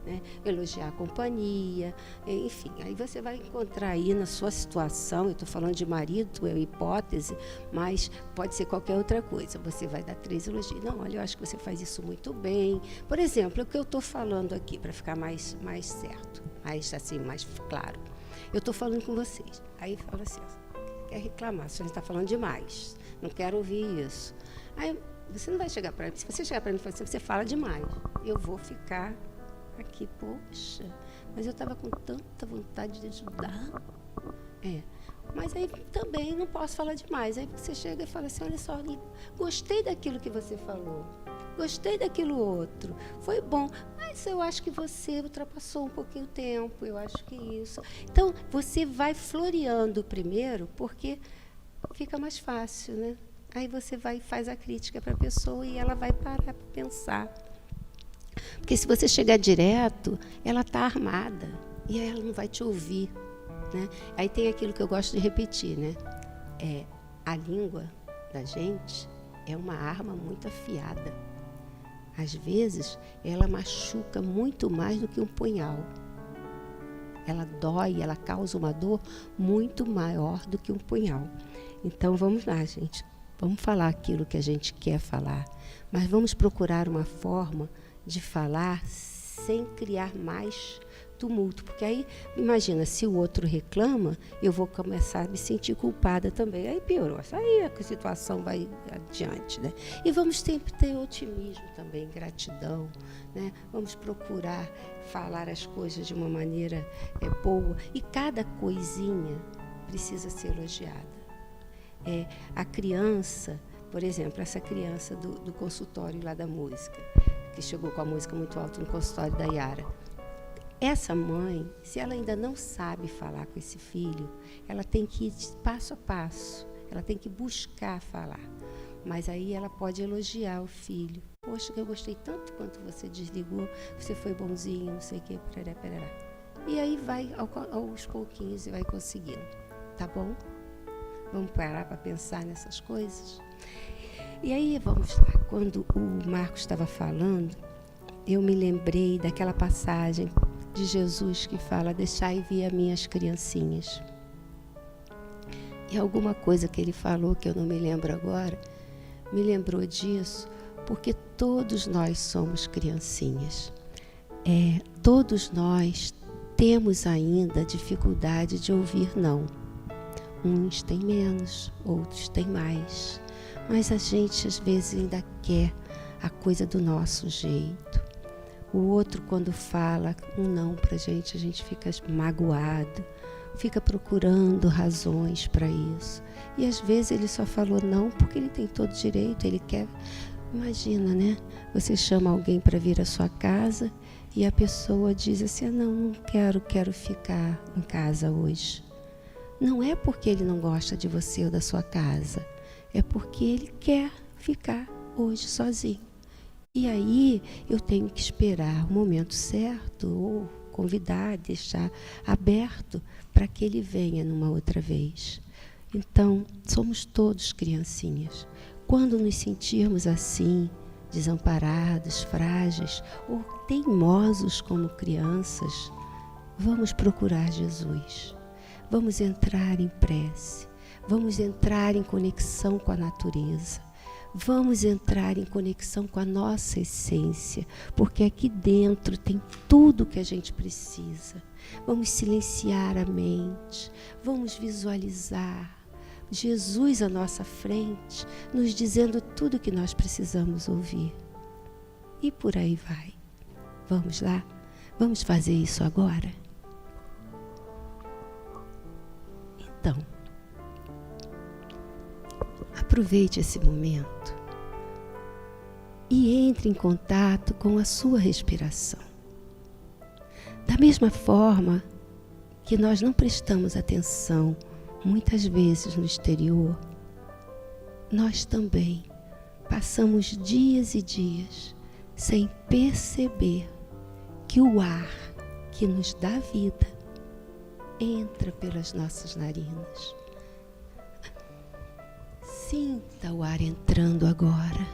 Né? Elogiar a companhia, enfim, aí você vai encontrar aí na sua situação, eu estou falando de marido, é uma hipótese, mas pode ser qualquer outra coisa, você vai dar 3 elogios. Não, olha, eu acho que você faz isso muito bem. Por exemplo, o que eu estou falando aqui, para ficar mais certo, mais claro, eu estou falando com vocês, aí fala assim, quer reclamar, a senhora está falando demais, não quero ouvir isso. Aí Você não vai chegar para mim. Se você chegar para mim e falar assim, você fala demais. Eu vou ficar aqui, poxa, mas eu estava com tanta vontade de ajudar. Mas aí também não posso falar demais. Aí você chega e fala assim, olha só, gostei daquilo que você falou. Gostei daquilo outro. Foi bom. Mas eu acho que você ultrapassou um pouquinho o tempo. Eu acho que isso. Então, você vai floreando primeiro, porque fica mais fácil, né? Aí você vai e faz a crítica para a pessoa e ela vai parar para pensar. Porque se você chegar direto, ela está armada. E aí ela não vai te ouvir. Né? Aí tem aquilo que eu gosto de repetir, né? A língua da gente é uma arma muito afiada. Às vezes, ela machuca muito mais do que um punhal. Ela dói, ela causa uma dor muito maior do que um punhal. Então, vamos lá, gente. Vamos falar aquilo que a gente quer falar, mas vamos procurar uma forma de falar sem criar mais tumulto. Porque aí, imagina, se o outro reclama, eu vou começar a me sentir culpada também. Aí piorou. Aí a situação vai adiante, né? E vamos sempre ter otimismo também, gratidão, né? Vamos procurar falar as coisas de uma maneira boa. E cada coisinha precisa ser elogiada. A criança, por exemplo, essa criança do consultório lá da música, que chegou com a música muito alta no consultório da Yara. Essa mãe, se ela ainda não sabe falar com esse filho, ela tem que ir passo a passo, ela tem que buscar falar. Mas aí ela pode elogiar o filho. Poxa, eu gostei tanto quanto você desligou, você foi bonzinho, não sei o quê, perará. E aí vai aos pouquinhos e vai conseguindo. Tá bom? Vamos parar para pensar nessas coisas? E aí, vamos lá. Quando o Marcos estava falando, eu me lembrei daquela passagem de Jesus que fala, deixai vir as minhas criancinhas. E alguma coisa que ele falou, que eu não me lembro agora, me lembrou disso, porque todos nós somos criancinhas. Todos nós temos ainda dificuldade de ouvir não. Uns têm menos, outros têm mais. Mas a gente, às vezes, ainda quer a coisa do nosso jeito. O outro, quando fala um não para a gente fica magoado, fica procurando razões para isso. E, às vezes, ele só falou não porque ele tem todo direito, ele quer... Imagina, né? Você chama alguém para vir à sua casa e a pessoa diz assim, não quero ficar em casa hoje. Não é porque ele não gosta de você ou da sua casa, é porque ele quer ficar hoje sozinho. E aí eu tenho que esperar o momento certo, ou convidar, deixar aberto para que ele venha numa outra vez. Então, somos todos criancinhas. Quando nos sentirmos assim, desamparados, frágeis ou teimosos como crianças, vamos procurar Jesus. Vamos entrar em prece, vamos entrar em conexão com a natureza, vamos entrar em conexão com a nossa essência, porque aqui dentro tem tudo que a gente precisa. Vamos silenciar a mente, vamos visualizar Jesus à nossa frente, nos dizendo tudo o que nós precisamos ouvir. E por aí vai. Vamos lá? Vamos fazer isso agora? Então, aproveite esse momento e entre em contato com a sua respiração. Da mesma forma que nós não prestamos atenção muitas vezes no exterior, nós também passamos dias e dias sem perceber que o ar que nos dá vida entra pelas nossas narinas. Sinta o ar entrando agora.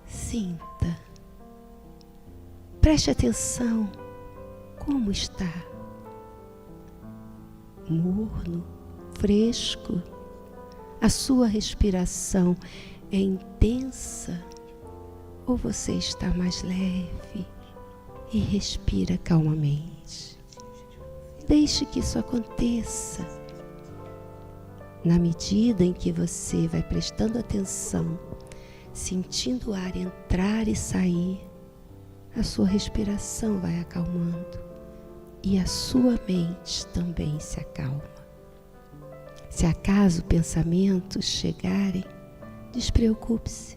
Sinta. Preste atenção. Como está? Morno, fresco? A sua respiração é intensa? Ou você está mais leve e respira calmamente? Deixe que isso aconteça. Na medida em que você vai prestando atenção, sentindo o ar entrar e sair, a sua respiração vai acalmando e a sua mente também se acalma. Se acaso pensamentos chegarem, despreocupe-se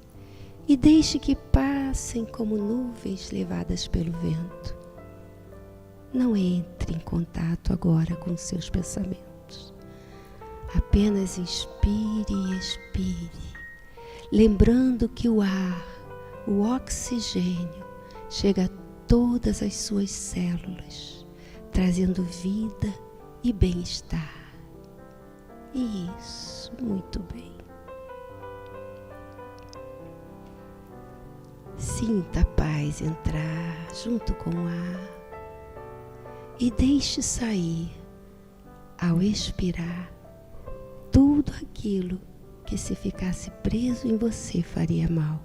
e deixe que passem como nuvens levadas pelo vento. Não entre em contato agora com seus pensamentos. Apenas inspire e expire, lembrando que o ar, o oxigênio, chega a todas as suas células, trazendo vida e bem-estar. Isso, muito bem. Sinta a paz entrar junto com o ar e deixe sair, ao expirar, tudo aquilo que, se ficasse preso em você, faria mal.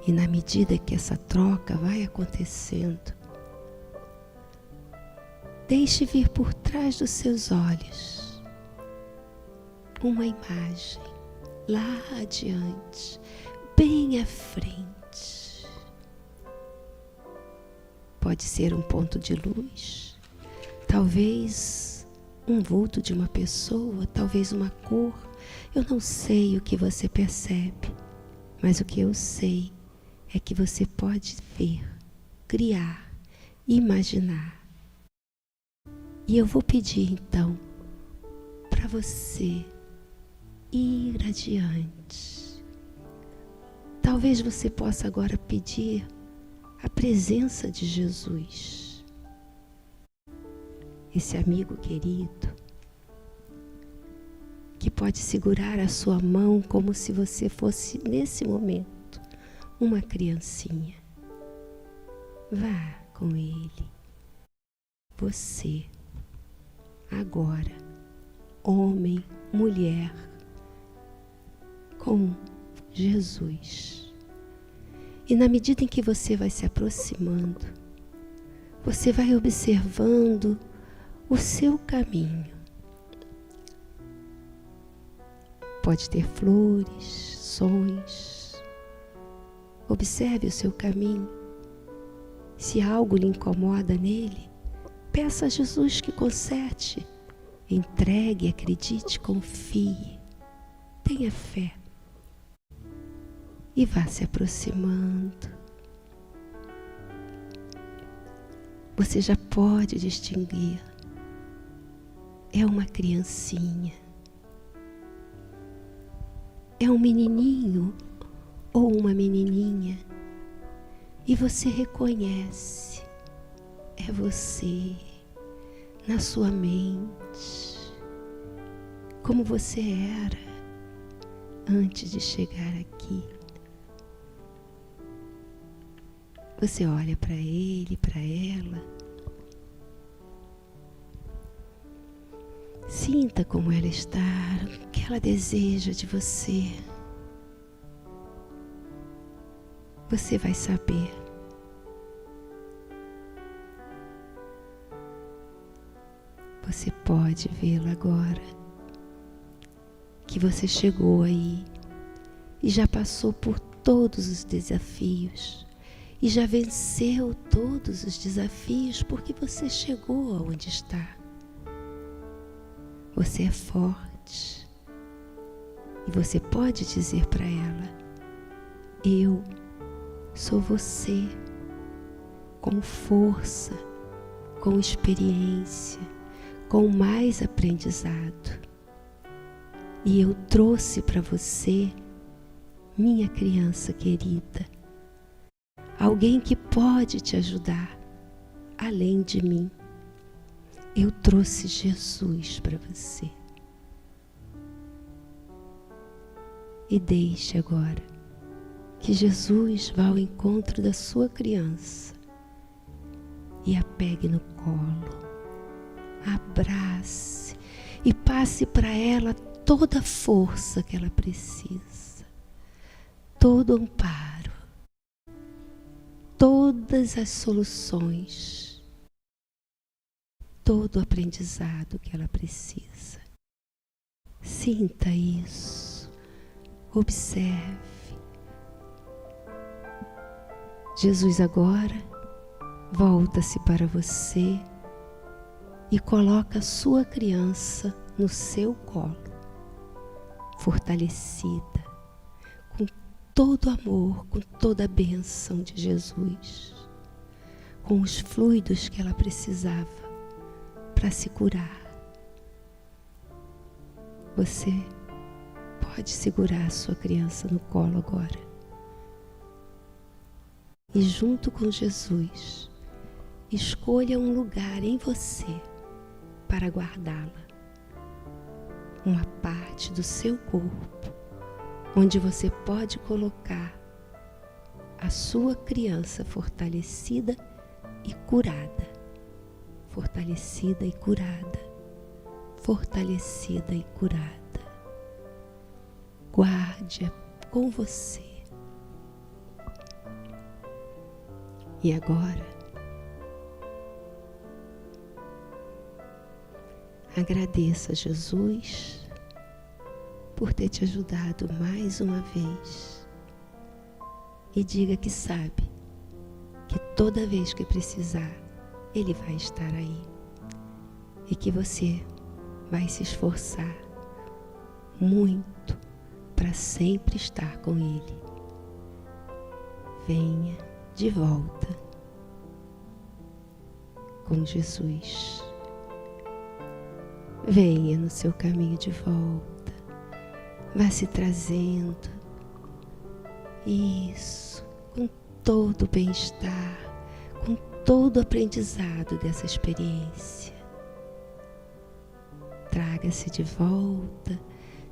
E na medida que essa troca vai acontecendo, deixe vir por trás dos seus olhos uma imagem lá adiante, bem à frente. Pode ser um ponto de luz, talvez um vulto de uma pessoa, talvez uma cor. Eu não sei o que você percebe, mas o que eu sei é que você pode ver, criar, imaginar. E eu vou pedir então para você ir adiante. Talvez você possa agora pedir a presença de Jesus, esse amigo querido, que pode segurar a sua mão como se você fosse, nesse momento, uma criancinha. Vá com ele. Você, agora, homem, mulher, com Jesus. E na medida em que você vai se aproximando, você vai observando o seu caminho. Pode ter flores, sons. Observe o seu caminho. Se algo lhe incomoda nele, peça a Jesus que conserte. Entregue, acredite, confie. Tenha fé. E vá se aproximando. Você já pode distinguir. É uma criancinha. É um menininho ou uma menininha. E você reconhece. É você, na sua mente, como você era antes de chegar aqui. Você olha para ele, para ela. Sinta como ela está, o que ela deseja de você. Você vai saber. Você pode vê-la agora, que você chegou aí e já passou por todos os desafios e já venceu todos os desafios porque você chegou aonde está. Você é forte e você pode dizer para ela: eu sou você, com força, com experiência, com mais aprendizado. E eu trouxe para você, minha criança querida, alguém que pode te ajudar, além de mim. Eu trouxe Jesus para você. E deixe agora que Jesus vá ao encontro da sua criança e a pegue no colo, abrace e passe para ela toda a força que ela precisa, todo o amparo, todas as soluções, todo o aprendizado que ela precisa. Sinta isso. Observe. Jesus agora volta-se para você e coloca a sua criança no seu colo, fortalecida, com todo amor, com toda a bênção de Jesus, com os fluidos que ela precisava para se curar. Você pode segurar a sua criança no colo agora. E junto com Jesus, escolha um lugar em você para guardá-la. Uma parte do seu corpo onde você pode colocar a sua criança fortalecida e curada. Fortalecida e curada. Fortalecida e curada. Guarde-a com você. E agora, agradeça a Jesus por ter te ajudado mais uma vez. E diga que sabe que toda vez que precisar, Ele vai estar aí. E que você vai se esforçar muito para sempre estar com Ele. Venha de volta com Jesus. Venha no seu caminho de volta. Vá se trazendo. Isso, com todo o bem-estar, com todo o aprendizado dessa experiência. Traga-se de volta,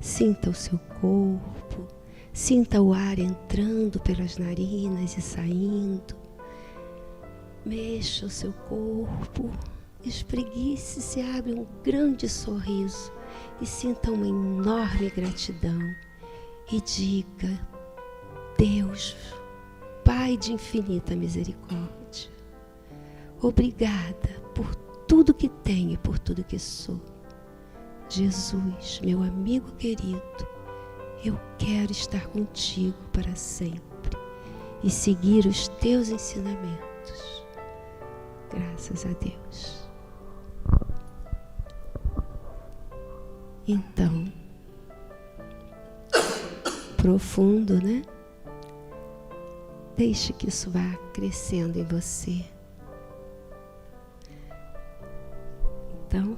sinta o seu corpo, sinta o ar entrando pelas narinas e saindo. Mexa o seu corpo, espreguice-se, abre um grande sorriso e sinta uma enorme gratidão. E diga: Deus, Pai de infinita misericórdia, obrigada por tudo que tenho e por tudo que sou. Jesus, meu amigo querido, eu quero estar contigo para sempre e seguir os teus ensinamentos. Graças a Deus. Então, profundo, né? Deixe que isso vá crescendo em você. Então,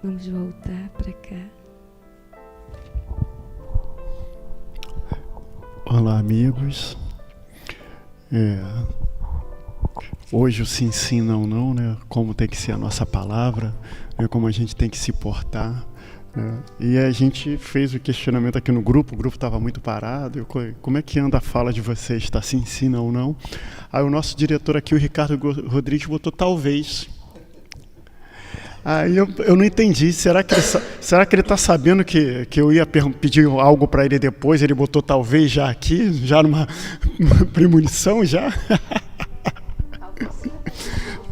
vamos voltar para cá.
Olá, amigos. Hoje o sim, sim, não, não, né? Como tem que ser a nossa palavra, né? Como a gente tem que se portar, né? E a gente fez o questionamento aqui no grupo, o grupo estava muito parado. Como é que anda a fala de vocês? Está sim, sim, não, não? Aí o nosso diretor aqui, o Ricardo Rodrigues, botou talvez. Aí eu não entendi, será que ele está sabendo que eu ia pedir algo para ele depois, ele botou talvez já aqui, já numa premonição já?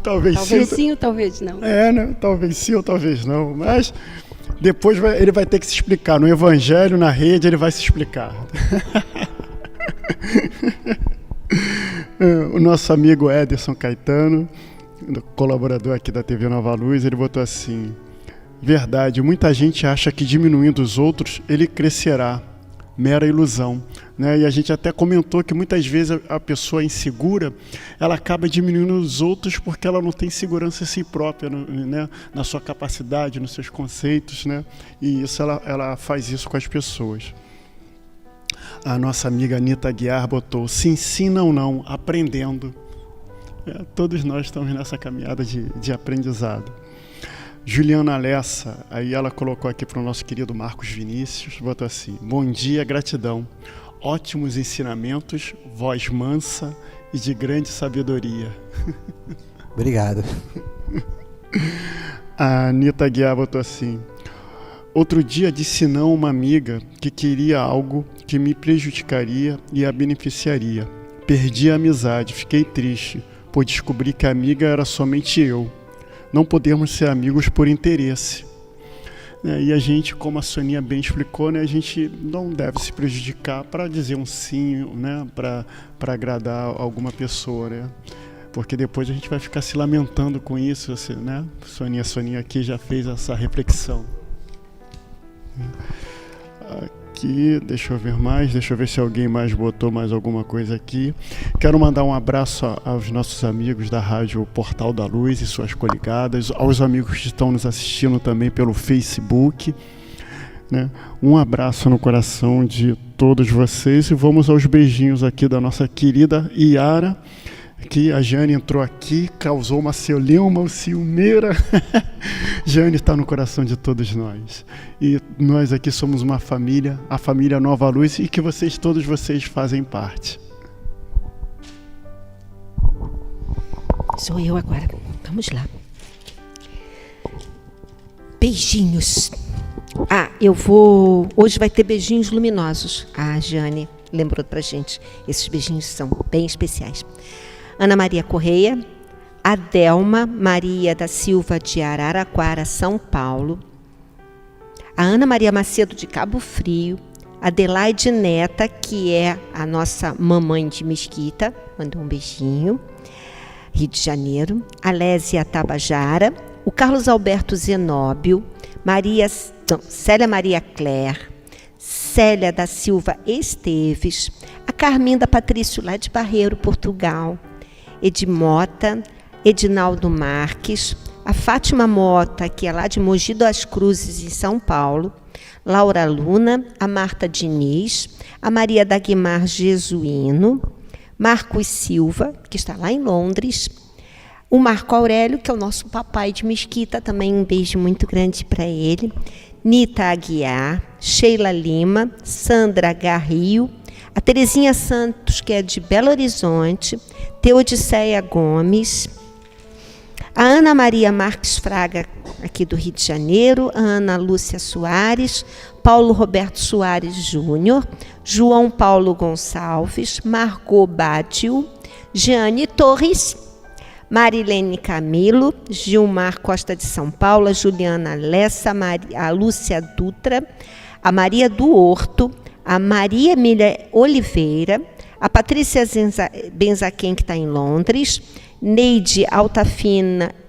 Talvez
sim ou talvez não.
Né? Talvez sim ou talvez não, mas depois ele vai ter que se explicar, no evangelho, na rede, ele vai se explicar. O nosso amigo Ederson Caetano, colaborador aqui da TV Nova Luz, ele botou assim: verdade, muita gente acha que diminuindo os outros ele crescerá, mera ilusão, né? E a gente até comentou que muitas vezes a pessoa insegura, ela acaba diminuindo os outros porque ela não tem segurança em si própria, né? Na sua capacidade, nos seus conceitos, né? E isso ela faz isso com as pessoas. A nossa amiga Anita Guiar botou: sim, sim, não, não, aprendendo. Todos nós estamos nessa caminhada de aprendizado. Juliana Lessa, aí ela colocou aqui para o nosso querido Marcos Vinícius, botou assim: bom dia, gratidão, ótimos ensinamentos, voz mansa e de grande sabedoria.
Obrigado.
A Anita Guiar botou assim: outro dia disse não a uma amiga que queria algo que me prejudicaria e a beneficiaria. Perdi a amizade, fiquei triste, por descobrir que a amiga era somente eu. Não podemos ser amigos por interesse. E a gente, como a Soninha bem explicou, né, a gente não deve se prejudicar para dizer um sim, né, para agradar alguma pessoa, né? Porque depois a gente vai ficar se lamentando com isso, né? Soninha aqui já fez essa reflexão. Aqui, deixa eu ver se alguém mais botou mais alguma coisa aqui. Quero mandar um abraço aos nossos amigos da Rádio Portal da Luz e suas coligadas, aos amigos que estão nos assistindo também pelo Facebook, né? Um abraço no coração de todos vocês e vamos aos beijinhos aqui da nossa querida Iara, que a Jane entrou aqui, causou uma ciumeira. Jane está no coração de todos nós. E nós aqui somos uma família, a família Nova Luz, e que todos vocês fazem parte.
Sou eu agora. Vamos lá. Beijinhos. Hoje vai ter beijinhos luminosos. A Jane lembrou pra gente. Esses beijinhos são bem especiais. Ana Maria Correia, Adelma Maria da Silva de Araraquara, São Paulo, a Ana Maria Macedo de Cabo Frio, Adelaide Neta, que é a nossa mamãe de Mesquita, mandou um beijinho, Rio de Janeiro, Alésia Tabajara, o Carlos Alberto Zenóbio, Célia Maria Claire, Célia da Silva Esteves, a Carminda Patrício lá de Barreiro, Portugal, Edmota, Edinaldo Marques, a Fátima Mota, que é lá de Mogi das Cruzes, em São Paulo, Laura Luna, a Marta Diniz, a Maria Dagmar Jesuíno, Marcos Silva, que está lá em Londres, o Marco Aurélio, que é o nosso papai de Mesquita, também um beijo muito grande para ele, Nita Aguiar, Sheila Lima, Sandra Garrio, a Terezinha Santos, que é de Belo Horizonte, Teodiceia Gomes, a Ana Maria Marques Fraga, aqui do Rio de Janeiro, a Ana Lúcia Soares, Paulo Roberto Soares Júnior, João Paulo Gonçalves, Margot Bádio, Jeane Torres, Marilene Camilo, Gilmar Costa de São Paulo, a Juliana Lessa, a Lúcia Dutra, a Maria do Horto, a Maria Emília Oliveira, a Patrícia Benzaquem, que está em Londres, Neide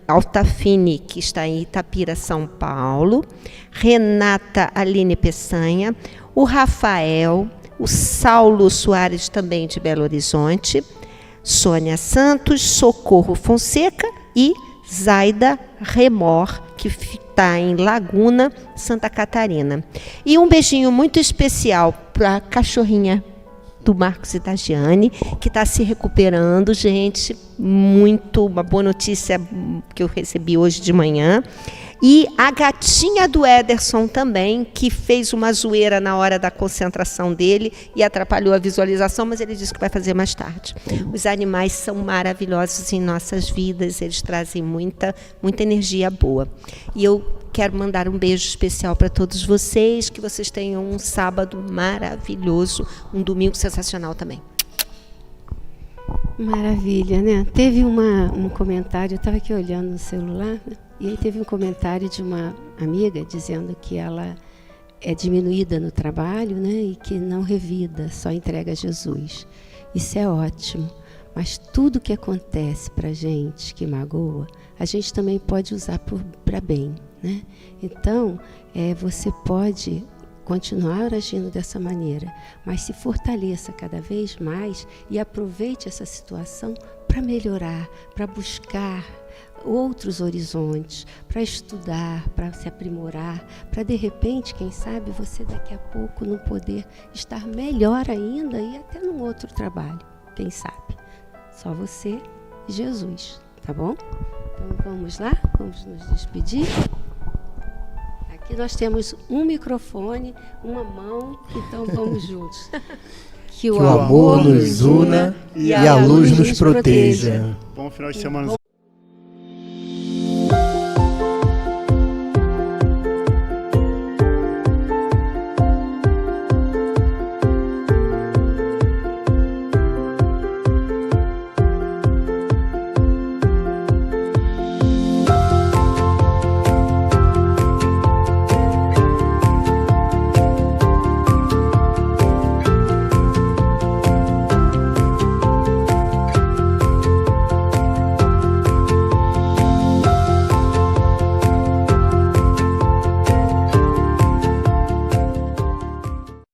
Altafine, que está em Itapira, São Paulo, Renata Aline Peçanha, o Rafael, o Saulo Soares, também de Belo Horizonte, Sônia Santos, Socorro Fonseca e Zaida Remor, que está em Laguna, Santa Catarina. E um beijinho muito especial para a cachorrinha do Marcos e da Giane, que está se recuperando, gente. Uma boa notícia que eu recebi hoje de manhã. E a gatinha do Ederson também, que fez uma zoeira na hora da concentração dele e atrapalhou a visualização, mas ele disse que vai fazer mais tarde. Os animais são maravilhosos em nossas vidas, eles trazem muita energia boa. E eu quero mandar um beijo especial para todos vocês, que vocês tenham um sábado maravilhoso, um domingo sensacional também.
Maravilha, né? Teve um comentário, eu estava aqui olhando no celular, né? E aí teve um comentário de uma amiga dizendo que ela é diminuída no trabalho, né? E que não revida, só entrega a Jesus. Isso é ótimo, mas tudo que acontece para a gente que magoa, a gente também pode usar para bem, né? Então, você pode continuar agindo dessa maneira, mas se fortaleça cada vez mais e aproveite essa situação para melhorar, para buscar outros horizontes, para estudar, para se aprimorar, para de repente, quem sabe, você daqui a pouco não poder estar melhor ainda e até num outro trabalho, quem sabe? Só você e Jesus, tá bom? Então vamos lá, vamos nos despedir. Aqui nós temos um microfone, uma mão, então vamos juntos. Que o
amor nos una e a luz nos proteja.
Bom final de semana.